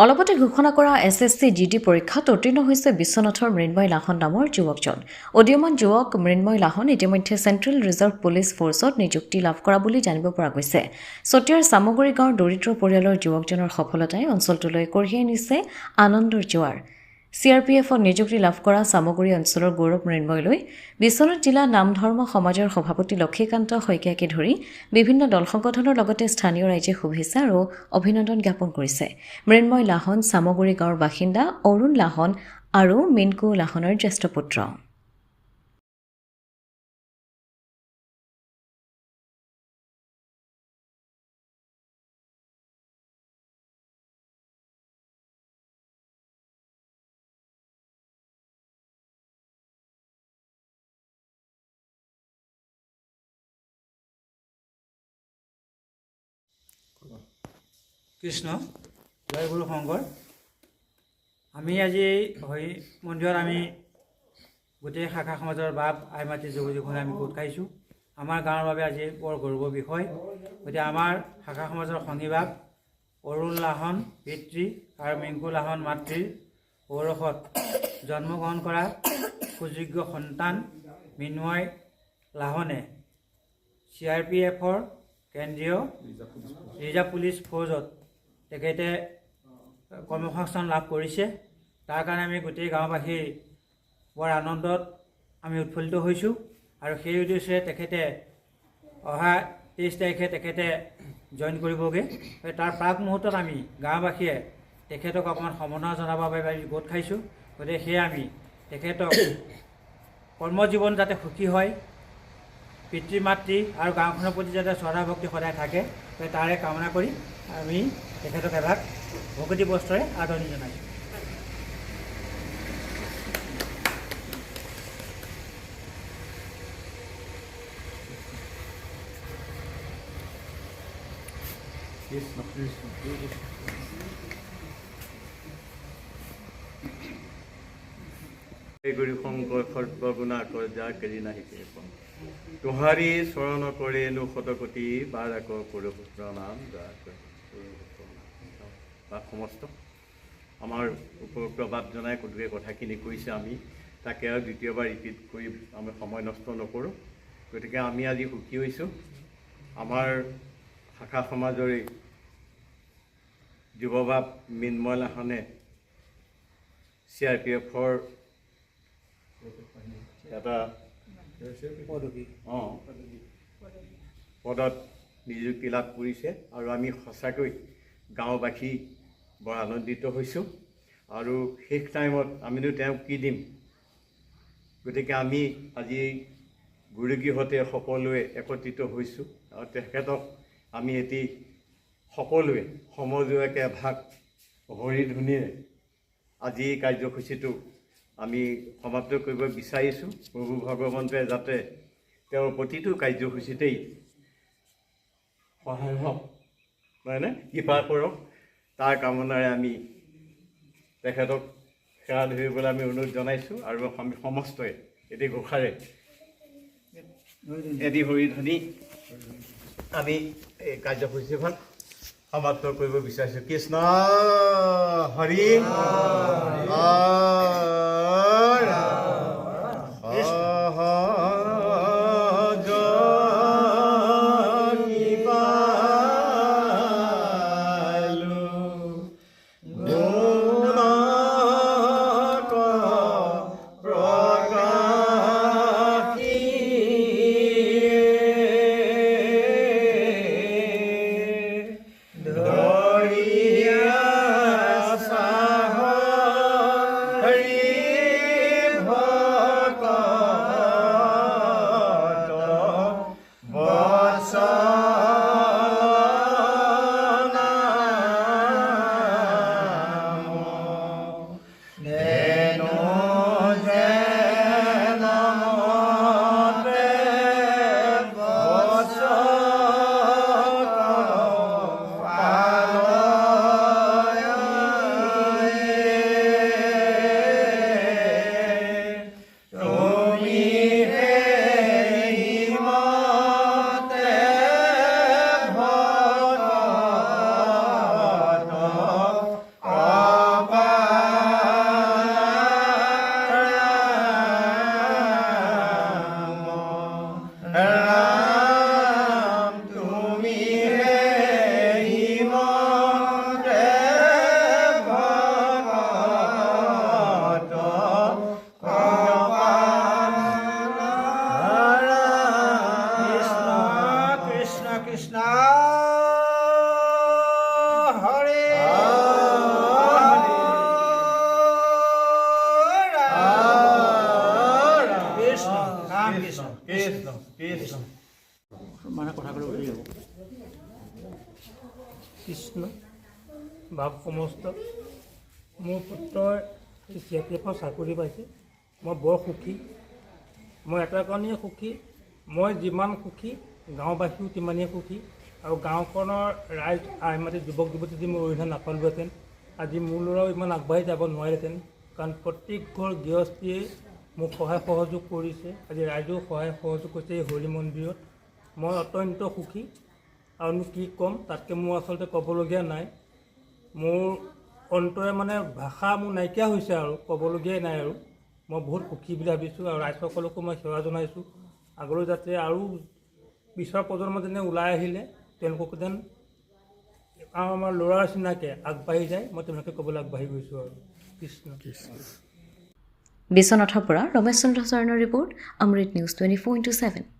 অলপতে ঘোষণা কৰা SSC GD পৰীক্ষাত উত্তীৰ্ণ হৈছে বিশ্বনাথৰ মৃন্ময় লাহন নামৰ যুৱকজন। উদীয়মান যুৱক মৃন্ময় লাহন ইতিমধ্যে চেণ্ট্ৰেল ৰিজাৰ্ভ পুলিচ ফ'ৰ্চত নিযুক্তি লাভ কৰা বুলি জানিব পৰা গৈছে। চতিয়াৰ চামগুৰি গাঁৱৰ দৰিদ্ৰ পৰিয়ালৰ যুৱকজনৰ সফলতাই অঞ্চলটোলৈ কঢ়িয়াই নিছে আনন্দৰ জোৱাৰ। CRPFত নিযুক্তি লাভ কৰা চামগুৰি অঞ্চলৰ গৌৰৱ মৃন্ময়লৈ বিশ্বনাথ জিলা নাম ধৰ্ম সমাজৰ সভাপতি লক্ষীকান্ত শইকীয়াকে ধৰি বিভিন্ন দল সংগঠনৰ লগতে স্থানীয় ৰাইজে শুভেচ্ছা আৰু অভিনন্দন জ্ঞাপন কৰিছে। মৃন্ময় লাহন চামগুৰি গাঁৱৰ বাসিন্দা অৰুণ লাহন আৰু মিনকু লাহনৰ জ্যেষ্ঠ পুত্ৰ। কৃষ্ণ জয় গুৰু শংকৰ। আমি আজি হৰি মন্দিৰত আমি গোটেই শাখা সমাজৰ বাপ আই মাতৃ যুৱতীসকলে আমি গোট খাইছোঁ। আমাৰ গাঁৱৰ বাবে আজি বৰ গৌৰৱৰ বিষয়। গতিকে আমাৰ শাখা সমাজৰ সংগী বাপ অৰুণ লাহন পিতৃ আৰু মিংকু লাহন মাতৃৰ ঔৰসত জন্মগ্ৰহণ কৰা সুযোগ্য সন্তান মৃন্ময় লাহনে CRPFৰ কেন্দ্ৰীয় ৰিজাৰ্ভ পুলিচ ফ'ৰ্চত তেখেতে কৰ্মসংস্থাপন লাভ কৰিছে। তাৰ কাৰণে আমি গোটেই গাঁওবাসী বৰ আনন্দত আমি উৎফুল্লিত হৈছোঁ আৰু সেই উদ্দেশ্যে তেখেতে অহা 23 তাৰিখে তেখেতে জইন কৰিবগৈ। তাৰ প্ৰাক মুহূৰ্তত আমি গাঁওবাসীয়ে তেখেতক অকণমান সম্বৰ্ধনা জনাবৰ বাবে আমি গোট খাইছোঁ। গতিকে সেয়ে আমি তেখেতক কৰ্মজীৱন যাতে সুখী হয়, পিতৃ মাতৃ আৰু গাঁওখনৰ প্ৰতি যাতে শ্ৰদ্ধা ভক্তি সদায় থাকে, তাৰে কামনা কৰি আমি তেখেতক এভাগ ভকতি বস্ত্ৰৰে আদৰণি জনাইছোঁ। গুৰু শংকৰ সৰ্বগুণা কৰ যা কেৰি নাহি তোহাৰী চৰণ কৰে নো শতকোটি বাৰ আকৌ পুৰুষ প্ৰণাম বা সমস্ত আমাৰ উপৰোক্ত বাদ জনাই গতিকে কথাখিনি কৈছে। আমি তাকে আৰু দ্বিতীয়বাৰ ৰিপিট কৰি আমি সময় নষ্ট নকৰোঁ। গতিকে আমি আজি সুখী হৈছোঁ। আমাৰ শাখা সমাজৰে যুৱবাপ মৃন্ময় লাহনে CRPFৰ এটা পদত নিযুক্তি লাভ কৰিছে আৰু আমি সঁচাকৈ গাঁওবাসী বৰ আনন্দিত হৈছোঁ। আৰু শেষ টাইমত আমিনো তেওঁক কি দিম। গতিকে আমি আজি গুৰুগৃহতে সকলোৱে একত্ৰিত হৈছোঁ আৰু তেখেতক আমি এটি সকলোৱে সমজুৱাকৈ এভাগ হৰিধুনীৰে আজি এই কাৰ্যসূচীটো আমি সমাপ্ত কৰিব বিচাৰিছোঁ। প্ৰভু ভগৱন্তই যাতে তেওঁৰ প্ৰতিটো কাৰ্যসূচীতেই সহায় হওক, নহয়নে, কৃপা কৰক, তাৰ কামনাৰে আমি তেখেতক সেৱা ধৰিবলৈ আমি অনুৰোধ জনাইছোঁ। আৰু আমি সমস্তই এটি ঘোষাৰে এটি হৰিধ্বনি আমি এই কাৰ্যসূচীখন সমাপ্ত কৰিব বিচাৰিছোঁ। কৃষ্ণ হৰি Hare কৃষ্ণ ভাৱ সমস্ত মোৰ পুত্ৰই CRPFৰ চাকৰি পাইছে মই বৰ সুখী মই এটা কাৰণেই সুখী মই যিমান সুখী গাঁওবাসীও তিমানেই সুখী আৰু গাঁওখনৰ ৰাইজ আইমাতি যুৱক যুৱতী যদি মই অৰিহণা নাপালোহেঁতেন আজি মোৰ ল'ৰাও ইমান আগবাঢ়ি যাব নোৱাৰিলেহেঁতেন কাৰণ প্ৰত্যেক ঘৰ গৃহস্থীয়ে মোক সহায় সহযোগ কৰিছে আজি ৰাইজেও সহায় সহযোগ কৰিছে এই হৰি মন্দিৰত মই অত্যন্ত সুখী আৰুনো কি ক'ম তাতকৈ মোৰ আচলতে ক'বলগীয়া নাই মোৰ অন্তৰে মানে ভাষা মোৰ নাইকিয়া হৈছে আৰু ক'বলগীয়াই নাই আৰু মই বহুত সুখী বুলি ভাবিছোঁ আৰু ৰাইজসকলকো মই সেৱা জনাইছোঁ আগলৈ যাতে আৰু পিছৰ প্ৰজন্ম যেনে ওলাই আহিলে তেওঁলোকক যেন আমাৰ ল'ৰাৰ চিনাকে আগবাঢ়ি যায় মই তেওঁলোকে ক'বলৈ আগবাঢ়ি গৈছোঁ আৰু কৃষ্ণ বিশ্বনাথৰ পৰা ৰমেশ চন্দ্ৰ চৰণৰ ৰিপৰ্ট অমৃত নিউজ 24/7